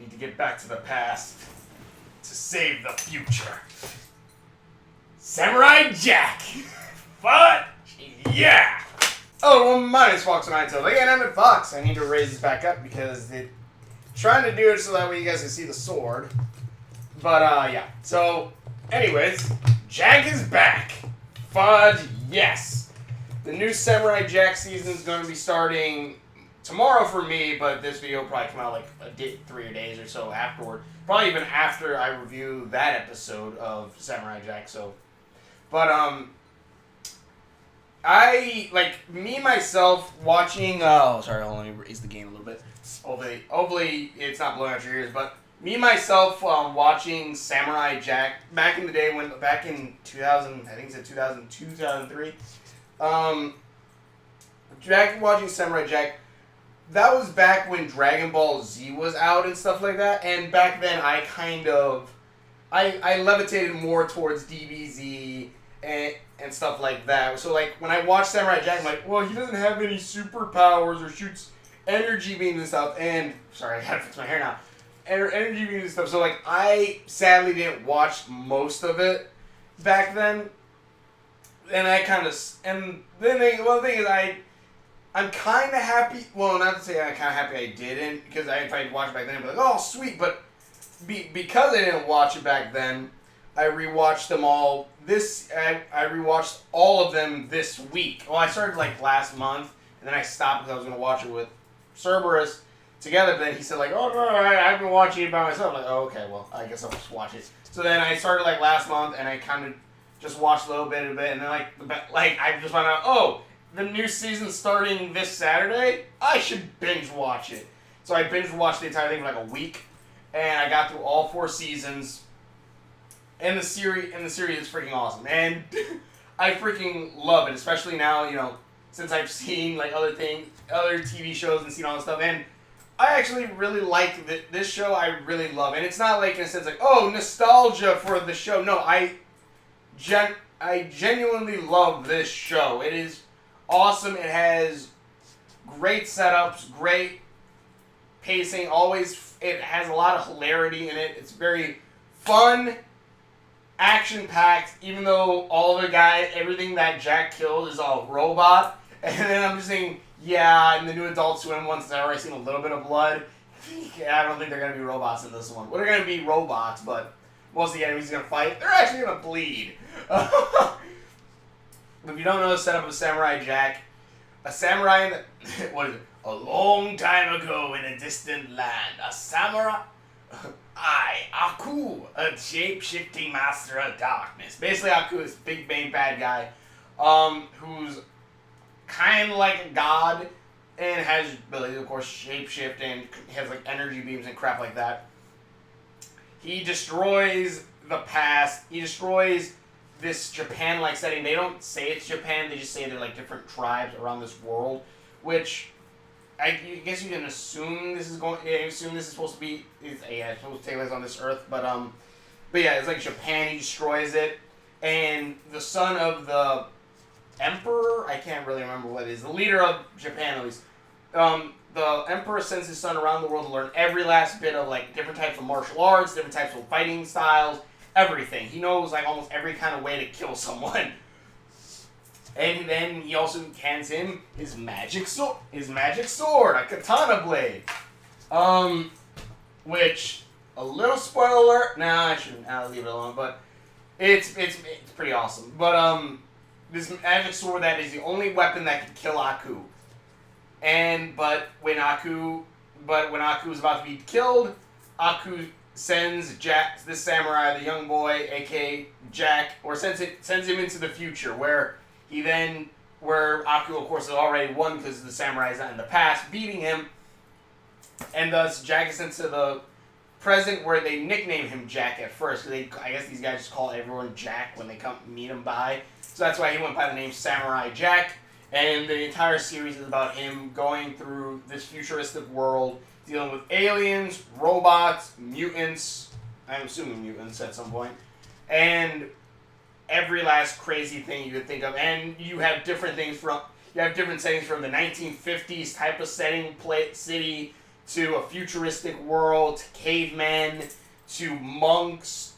Need to get back to the past to save the future. Samurai Jack! Fun! Yeah! Oh, well, my name's Fox and again, I'm at Fox. I need to raise this back up because they're trying to do it so that way you guys can see the sword. But, yeah. So, anyways, Jack is back. Fudge, yes! The new Samurai Jack season is going to be starting tomorrow for me, but this video will probably come out like 3 days or so afterward. Probably even after I review that episode of Samurai Jack, so. But, I, like, me, myself, watching, sorry, hold on, let me raise the gain a little bit. Hopefully it's not blowing out your ears, but me, myself, watching Samurai Jack, back in the day, back in 2000, I think it's 2002, 2003, back watching Samurai Jack, that was back when Dragon Ball Z was out and stuff like that, and back then I kind of, I levitated more towards DBZ and stuff like that. So, like, when I watch Samurai Jack, I'm like, well, he doesn't have any superpowers or shoots energy beams and stuff. And, sorry, I gotta fix my hair now. Energy beams and stuff. So, like, I sadly didn't watch most of it back then. And I kind of, and then, the thing is, I'm kind of happy, well, not to say I'm kind of happy I didn't, because if I watched it back then, I'd be like, oh, sweet. But because I didn't watch it back then, I rewatched them all. I rewatched all of them this week. Well, I started like last month, and then I stopped because I was going to watch it with Cerberus together. But then he said like, "Oh no, I've been watching it by myself." I'm like, oh, okay, well, I guess I'll just watch it. So then I started like last month, and I kind of just watched a little bit of it, and then like I just found out, oh, the new season's starting this Saturday. I should binge watch it. So I binge watched the entire thing for like a week, and I got through all 4 seasons. And the series is freaking awesome, and I freaking love it, especially now, you know, since I've seen like other TV shows and seen all this stuff, and I actually really like this show. I really love, and it's not like in a sense like, oh, nostalgia for the show. No, I genuinely love this show. It is awesome. It has great setups, great pacing. It has a lot of hilarity in it. It's very fun. Action-packed, even though everything that Jack killed is all robot. And then I'm just saying, yeah, in the new Adult Swim one, since I've already seen a little bit of blood, I don't think they're going to be robots in this one. Well, they're going to be robots, but most of the enemies are going to fight. They're actually going to bleed. But if you don't know the setup of Samurai Jack, a samurai what is it? A long time ago in a distant land, a samurai... Aku, a shape-shifting master of darkness. Basically, Aku is a big main bad guy, who's kind of like a god, and has ability to, of course, shape-shift, and has, like, energy beams and crap like that. He destroys the past. He destroys this Japan-like setting. They don't say it's Japan, they just say they're, like, different tribes around this world, which... I guess you can assume this is supposed to be, it's supposed to take place on this Earth, but yeah, it's like Japan. He destroys it, and the son of the Emperor, I can't really remember what it is, the leader of Japan at least, the Emperor sends his son around the world to learn every last bit of like different types of martial arts, different types of fighting styles, everything. He knows like almost every kind of way to kill someone. And then he also hands him his magic sword, a katana blade. Which, a little spoiler alert, I'll leave it alone, but it's pretty awesome. But, this magic sword that is the only weapon that can kill Aku. But when Aku's about to be killed, Aku sends Jack, this samurai, the young boy, aka Jack, or sends him into the future, where Aku, of course, has already won because the samurai is not in the past, beating him. And thus, Jack is sent to the present where they nickname him Jack at first. Because I guess these guys just call everyone Jack when they come meet him by. So that's why he went by the name Samurai Jack. And the entire series is about him going through this futuristic world, dealing with aliens, robots, mutants. I'm assuming mutants at some point. And every last crazy thing you could think of, and you have different settings from the 1950s type of city to a futuristic world, to cavemen, to monks,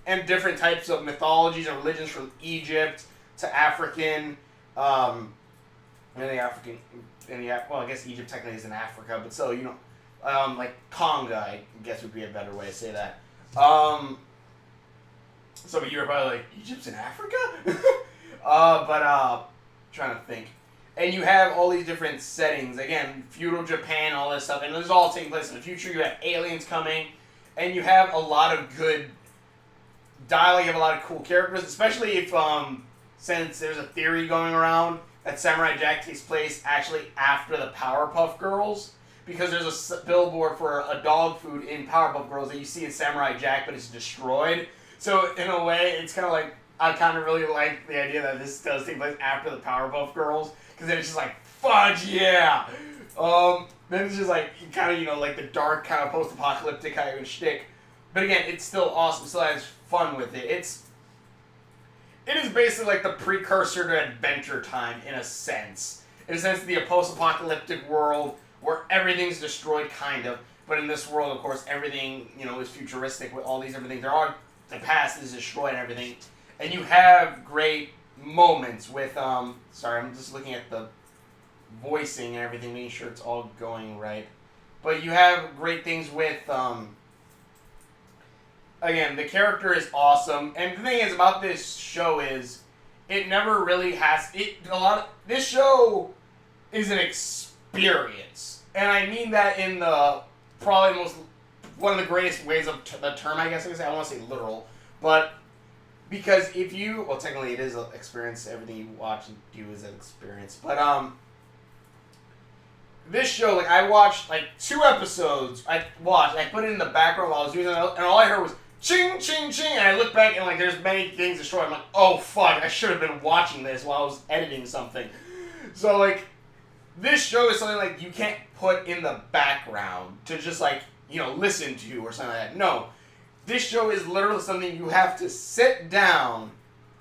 and different types of mythologies and religions from Egypt to African, well, I guess Egypt technically is in Africa, but so, like Conga, I guess would be a better way to say that. So, but you were probably like, Egypt's in Africa? Trying to think. And you have all these different settings. Again, feudal Japan, all this stuff. And this is all taking place in the future. You have aliens coming. And you have a lot of good dialogue. You have a lot of cool characters. Especially if, since there's a theory going around that Samurai Jack takes place actually after the Powerpuff Girls. Because there's a billboard for a dog food in Powerpuff Girls that you see in Samurai Jack, but it's destroyed. So, in a way, it's kind of like, I kind of really like the idea that this does take place after the Powerpuff Girls. Because then it's just like, fudge, yeah! Then it's just like, kind of, like the dark kind of post-apocalyptic kind of shtick. But again, it's still awesome. It still has fun with it. It is basically like the precursor to Adventure Time, in a sense. In a sense, the post-apocalyptic world where everything's destroyed, kind of. But in this world, of course, everything, is futuristic with all these different things. The past is destroyed and everything. And you have great moments with, sorry, I'm just looking at the voicing and everything, making sure it's all going right. But you have great things with, again, the character is awesome. And the thing is about this show is, it never really has, this show is an experience. And I mean that in the, probably one of the greatest ways of the term, I guess I could say. I don't want to say literal, but because well, technically it is an experience. Everything you watch and do is an experience. But, this show, like, I watched, 2 episodes. I put it in the background while I was doing it, and all I heard was ching, ching, ching, and I looked back, and, there's many things destroyed. I'm like, oh, fuck, I should have been watching this while I was editing something. So, this show is something, you can't put in the background to just, listen to or something like that. No. This show is literally something you have to sit down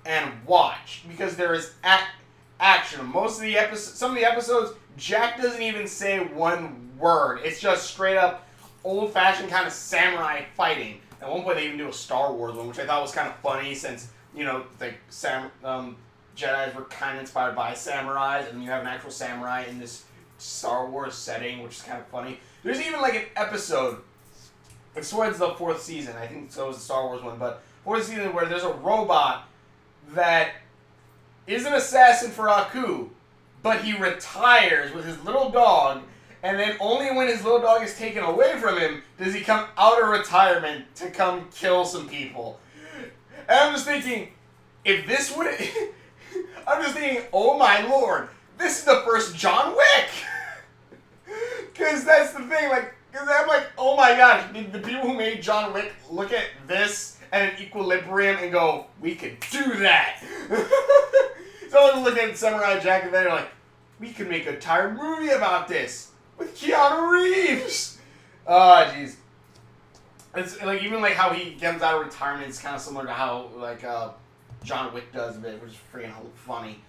and watch because there is action. Some of the episodes, Jack doesn't even say one word. It's just straight up old-fashioned kind of samurai fighting. At one point, they even do a Star Wars one, which I thought was kind of funny since, Jedis were kind of inspired by samurais, and you have an actual samurai in this Star Wars setting, which is kind of funny. There's even, an episode, I swear it's the 4th season, I think so was the Star Wars one, but 4th season where there's a robot that is an assassin for Aku, but he retires with his little dog, and then only when his little dog is taken away from him does he come out of retirement to come kill some people. And I'm just thinking, if this would... I'm just thinking, oh my lord, this is the first John Wick! Because that's the thing, because I'm like, oh my gosh, did the people who made John Wick look at this and an Equilibrium and go, we could do that! So I was looking at Samurai Jack and they're like, we could make an entire movie about this with Keanu Reeves! Oh, jeez. It's even how he comes out of retirement is kind of similar to how John Wick does a bit, which is freaking funny.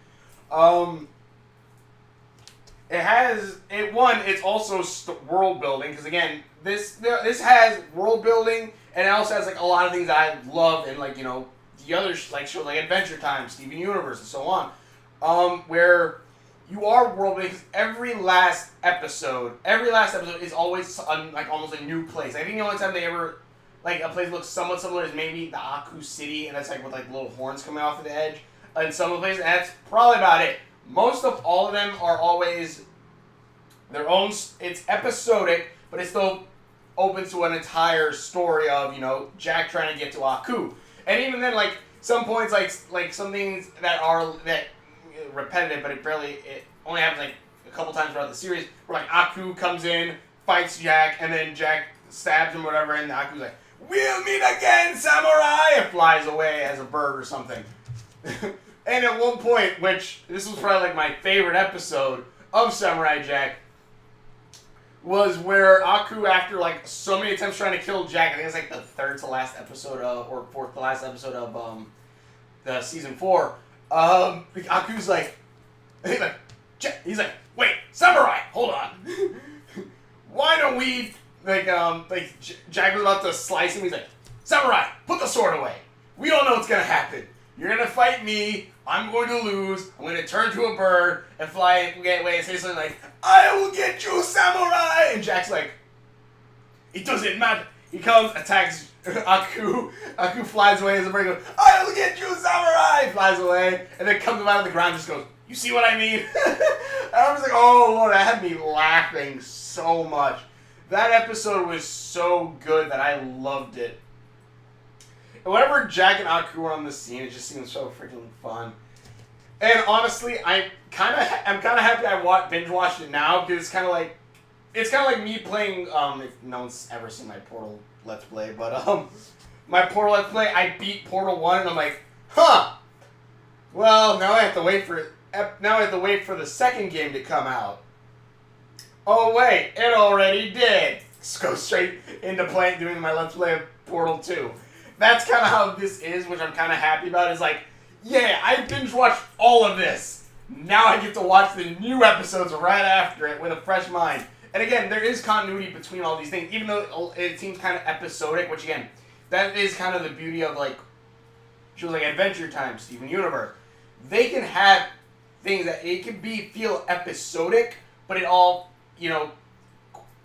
It's also world building, because again, this has world building, and it also has a lot of things I love in the other shows like Adventure Time, Steven Universe, and so on, where you are world building, because every last episode is always almost a new place. I think the only time they ever a place looks somewhat similar is maybe the Aku City, and that's with little horns coming off of the edge, and some of the places, and that's probably about it. Most of all of them are always their own. It's episodic, but it still opens to an entire story of Jack trying to get to Aku, and even then some points some things that are repetitive, but it only happens a couple times throughout the series where Aku comes in, fights Jack, and then Jack stabs him or whatever, and Aku's like, "We'll meet again, samurai!" and flies away as a bird or something. And at one point, which this was probably my favorite episode of Samurai Jack, was where Aku, after so many attempts trying to kill Jack, I think it's the 3rd to last episode of, or 4th to last episode of the season 4. Aku's he's like, wait, samurai, hold on. Why gonna weave, Jack was about to slice him, he's like, Samurai, put the sword away. We all know what's gonna happen. You're gonna fight me, I'm going to lose, I'm gonna turn to a bird and fly away and say something like, I will get you, Samurai! And Jack's like, it doesn't matter. He comes, attacks Aku. Aku flies away as a bird goes, I will get you, Samurai! Flies away, and then comes out of the ground and just goes, you see what I mean? And I was like, oh Lord, that had me laughing so much. That episode was so good that I loved it. And whenever Jack and Aku were on the scene, it just seemed so freaking fun. And honestly, I'm kind of happy I binge watched it now, because it's kind of like me playing. If no one's ever seen my Portal Let's Play, but my Portal Let's Play, I beat Portal 1, and I'm like, huh. Well, now I have to wait for the second game to come out. Oh wait, it already did. Just go straight into doing my Let's Play of Portal 2. That's kind of how this is, which I'm kind of happy about. Is like, yeah, I binge watched all of this. Now I get to watch the new episodes right after it with a fresh mind. And again, there is continuity between all these things, even though it seems kind of episodic, which again, that is kind of the beauty of like shows like Adventure Time, Steven Universe. They can have things that it can feel episodic, but it all,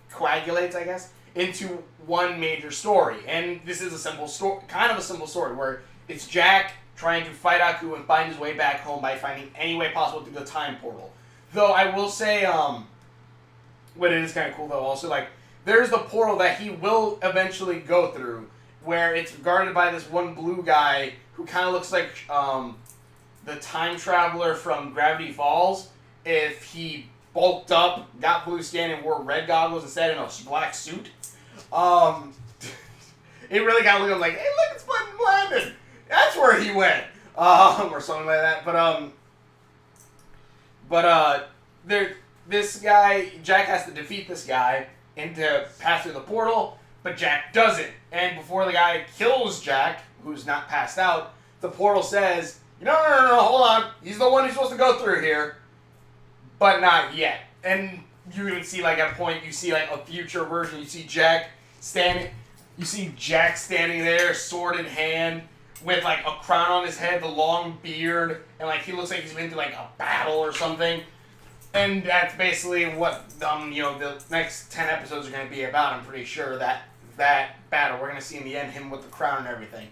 coagulates, I guess, into one major story. And this is a simple story, kind of a simple story, where it's Jack trying to fight Aku and find his way back home by finding any way possible through the time portal. Though I will say, what it is kind of cool though, also, like, there's the portal that he will eventually go through, where it's guarded by this one blue guy who kind of looks like the time traveler from Gravity Falls if he bulked up, got blue skin, and wore red goggles instead in a black suit. It really got to look like, hey, look, it's Button Landon. That's where he went, or something like that. But this guy, Jack has to defeat this guy and to pass through the portal, but Jack doesn't. And before the guy kills Jack, who's not passed out, the portal says, no, hold on. He's the one who's supposed to go through here, but not yet. And you even see, like, at a point, you see, like, a future version. You see Jack standing there, sword in hand, with, like, a crown on his head, the long beard, and, like, he looks like he's been through, like, a battle or something. And that's basically what, the next 10 episodes are going to be about. I'm pretty sure that battle. We're going to see in the end him with the crown and everything.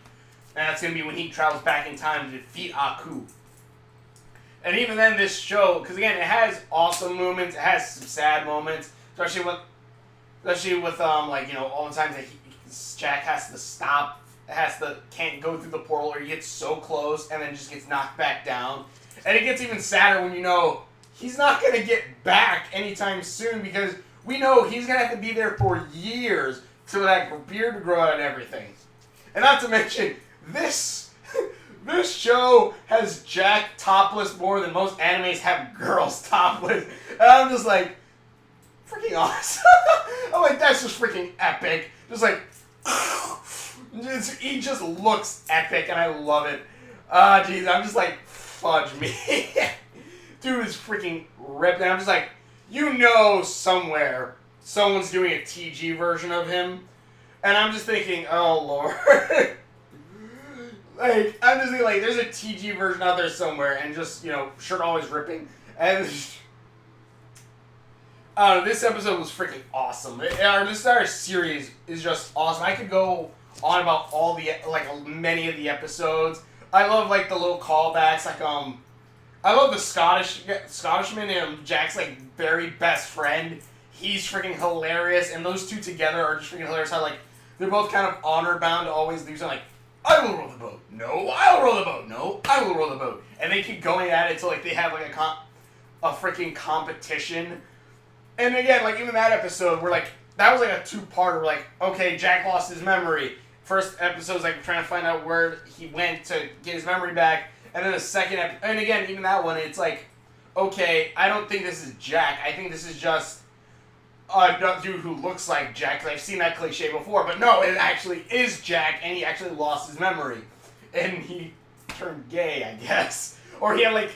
And that's going to be when he travels back in time to defeat Aku. And even then, this show, because again, it has awesome moments, it has some sad moments, especially with all the times that Jack has to stop, can't go through the portal, or he gets so close and then just gets knocked back down. And it gets even sadder when he's not going to get back anytime soon, because we know he's going to have to be there for years for that beard to grow out and everything. And not to mention, this show has Jack topless more than most animes have girls topless. And I'm just like, freaking awesome. I'm like, that's just freaking epic. Just like, he just looks epic, and I love it. Jeez, I'm just like, fudge me. Dude is freaking ripped, and I'm just like, somewhere someone's doing a TG version of him, and I'm just thinking, oh Lord. Like, I'm just thinking, like, there's a TG version out there somewhere, and just, shirt always ripping, and this episode was freaking awesome. This entire series is just awesome. I could go on about many of the episodes. I love, like, the little callbacks, like, I love the Scottishman and Jack's, like, very best friend. He's freaking hilarious, and those two together are just freaking hilarious. How, like, they're both kind of honor-bound to always do something like, I will row the boat. No, I will row the boat. No, I will row the boat. And they keep going at it until, like, they have, like, a freaking competition. And again, like, even that episode, where, like, that was, like, a two-parter. Like, okay, Jack lost his memory. First episode's, like, trying to find out where he went to get his memory back. And then the second episode, and again, even that one, it's like, okay, I don't think this is Jack. I think this is just a dude who looks like Jack, because I've seen that cliche before. But no, it actually is Jack, and he actually lost his memory. And he turned gay, I guess. Or he had, like,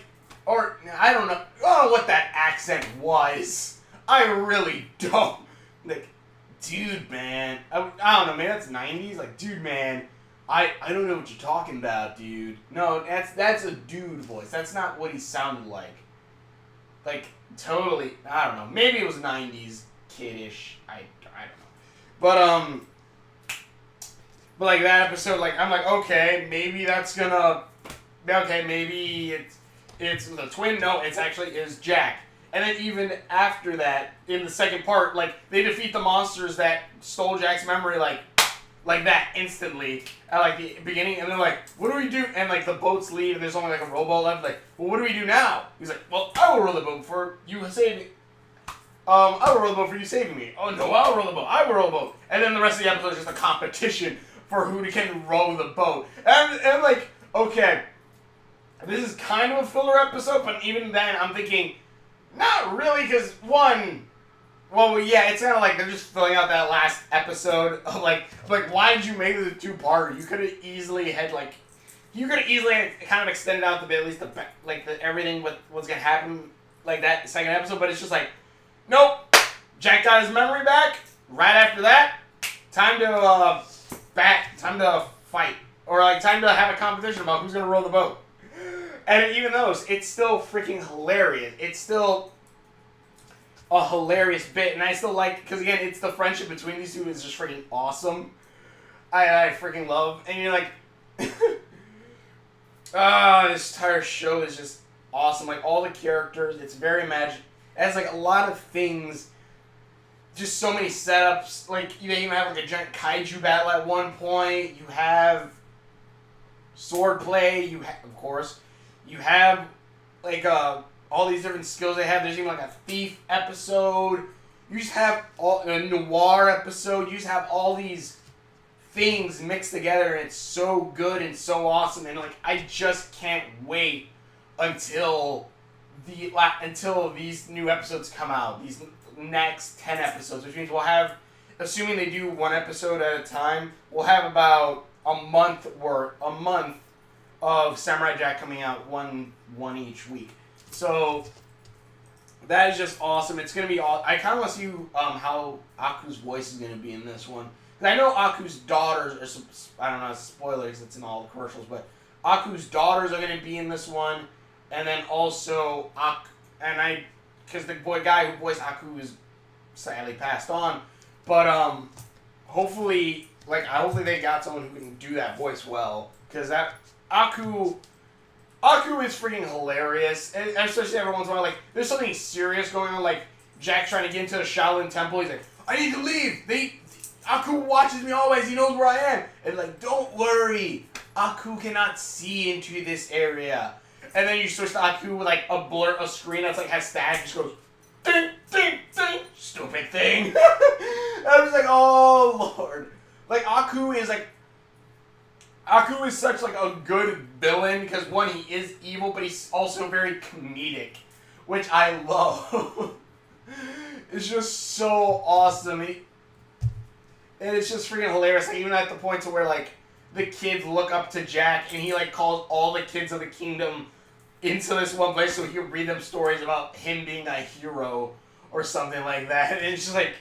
or, I don't know what that accent was. I really don't. Like, dude, man. I don't know, man. That's 90s. Like, dude, man. I don't know what you're talking about, dude. No, that's a dude voice. That's not what he sounded like. Like, totally. I don't know. Maybe it was 90s kiddish. I don't know. But like that episode, like I'm like, okay, maybe that's gonna. Okay, maybe it's the twin. No, it's actually is Jack. And then even after that, in the second part, like they defeat the monsters that stole Jack's memory, like that instantly at like the beginning, and they're like, "What do we do?" And like the boats leave, and there's only like a rowboat left. Like, well, what do we do now? He's like, "Well, I will row the boat for you saving me. I will row the boat for you saving me. Oh no, I'll row the boat. I will row the boat." And then the rest of the episode is just a competition for who can row the boat. And like, okay, this is kind of a filler episode, but even then, I'm thinking. Not really, because one, well, yeah, it's kind of like they're just filling out that last episode of like, why did you make this a two-parter? You could have easily had kind of extended out the bit, at least everything with what's gonna happen, like that second episode. But it's just like, nope, Jack got his memory back. Right after that, time to fight, or like time to have a competition about who's gonna row the boat. And even those, it's still freaking hilarious. It's still a hilarious bit, and I still like, because again, it's the friendship between these two is just freaking awesome. I freaking love, and you're like, this entire show is just awesome. Like all the characters, it's very magic. It has like a lot of things, just so many setups. Like you even have like a giant kaiju battle at one point. You have swordplay. You have, of course. You have, like, all these different skills they have. There's even, like, a thief episode. You just have a noir episode. You just have all these things mixed together, and it's so good and so awesome. And, like, I just can't wait until these new episodes come out. These next 10 episodes, which means we'll have, assuming they do one episode at a time, we'll have about a month of Samurai Jack coming out one each week. So that is just awesome. It's gonna be all. I kind of want to see how Aku's voice is gonna be in this one, because I know Aku's daughters are some. I don't know, spoilers. It's in all the commercials, but Aku's daughters are gonna be in this one, and then also because the guy who voiced Aku is sadly passed on, but hopefully they got someone who can do that voice well, because that. Aku is freaking hilarious, and especially every once in a while, like, there's something serious going on, like, Jack trying to get into the Shaolin Temple, he's like, I need to leave, Aku watches me always, he knows where I am, and like, don't worry, Aku cannot see into this area, and then you switch to Aku with, like, a screen that's, like, has stats, just goes, ding, ding, ding, stupid thing, I was like, oh, Lord, like, Aku is such, like, a good villain, because, one, he is evil, but he's also very comedic, which I love. It's just so awesome. And it's just freaking hilarious, like, even at the point to where, like, the kids look up to Jack, and he, like, calls all the kids of the kingdom into this one place so he can read them stories about him being a hero, or something like that, and it's just, like,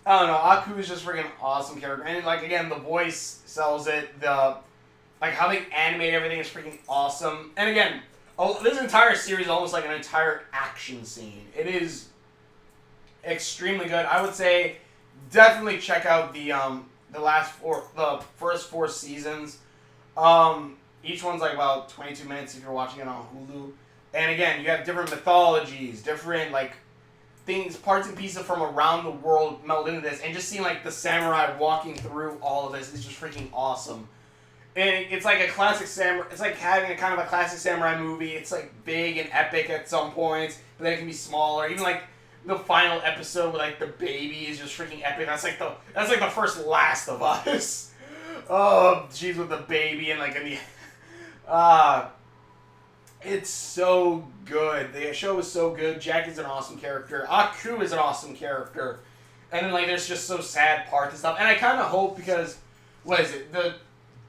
I don't know, Aku is just freaking awesome character. And, like, again, the voice sells it. Like, how they animate everything is freaking awesome. And, again, this entire series is almost like an entire action scene. It is extremely good. I would say definitely check out the first 4 seasons. Each one's, like, about 22 minutes if you're watching it on Hulu. And, again, you have different mythologies, different, like, things, parts and pieces from around the world meld into this, and just seeing, like, the samurai walking through all of this is just freaking awesome. And it's like a classic samurai, it's like having a kind of a classic samurai movie. It's, like, big and epic at some points, but then it can be smaller. Even, like, the final episode with, like, the baby is just freaking epic. That's like the first Last of Us. Oh, jeez, with the baby and, like, in the... It's so good. The show is so good. Jack is an awesome character. Aku is an awesome character. And then, like, there's just so sad parts and stuff. And I kind of hope, because, what is it? The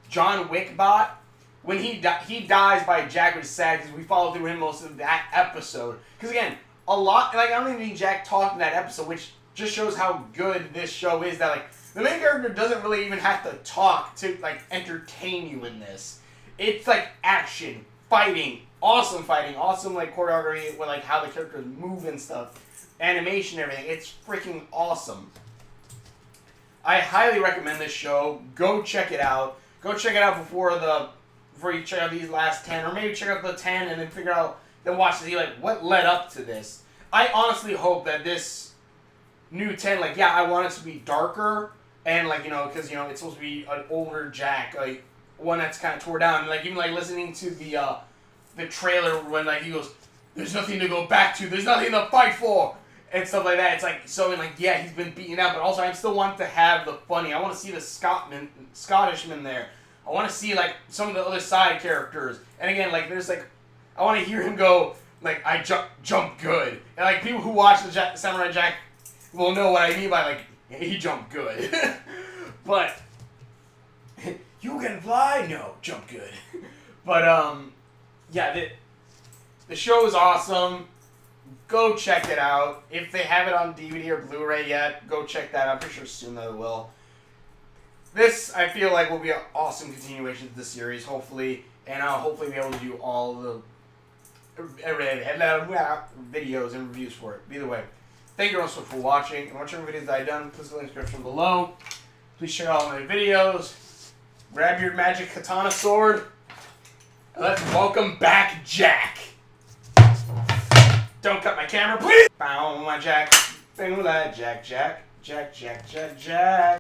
John Wick bot, when he dies by Jack, which is sad because we followed through him most of that episode. Because, again, a lot, like, I don't even think Jack talked in that episode, which just shows how good this show is. That like the main character doesn't really even have to talk to like entertain you in this. It's like action, fighting, awesome like choreography with like how the characters move and stuff, animation, everything. It's freaking awesome. I highly recommend this show. Go check it out. Go check it out before you check out these last 10, or maybe check out the 10 and then figure out, then watch to see like what led up to this. I honestly hope that this new 10, like, yeah, I want it to be darker and like, you know, because, you know, it's supposed to be an older Jack, like one that's kind of tore down. Like even like listening to the trailer when like he goes, "There's nothing to go back to. There's nothing to fight for." And stuff like that. It's like, so like, yeah, he's been beaten out, but also I still want to have the funny. I want to see the Scottishman there. I want to see like some of the other side characters. And again, like there's like, I want to hear him go like, "I jump good." And like people who watch the Samurai Jack will know what I mean by like, he jumped good. But you can fly? No, jump good. But yeah, the show is awesome. Go check it out. If they have it on DVD or Blu-ray yet, go check that out. I'm pretty sure soon they will. This, I feel like, will be an awesome continuation to the series, hopefully. And I'll hopefully be able to do all the videos and reviews for it. Either way, thank you all so much for watching. And whichever videos that I've done, please link in the description below. Please check out all my videos. Grab your magic katana sword. And let's welcome back Jack. Don't cut my camera, please! Bow, my Jack. Jack.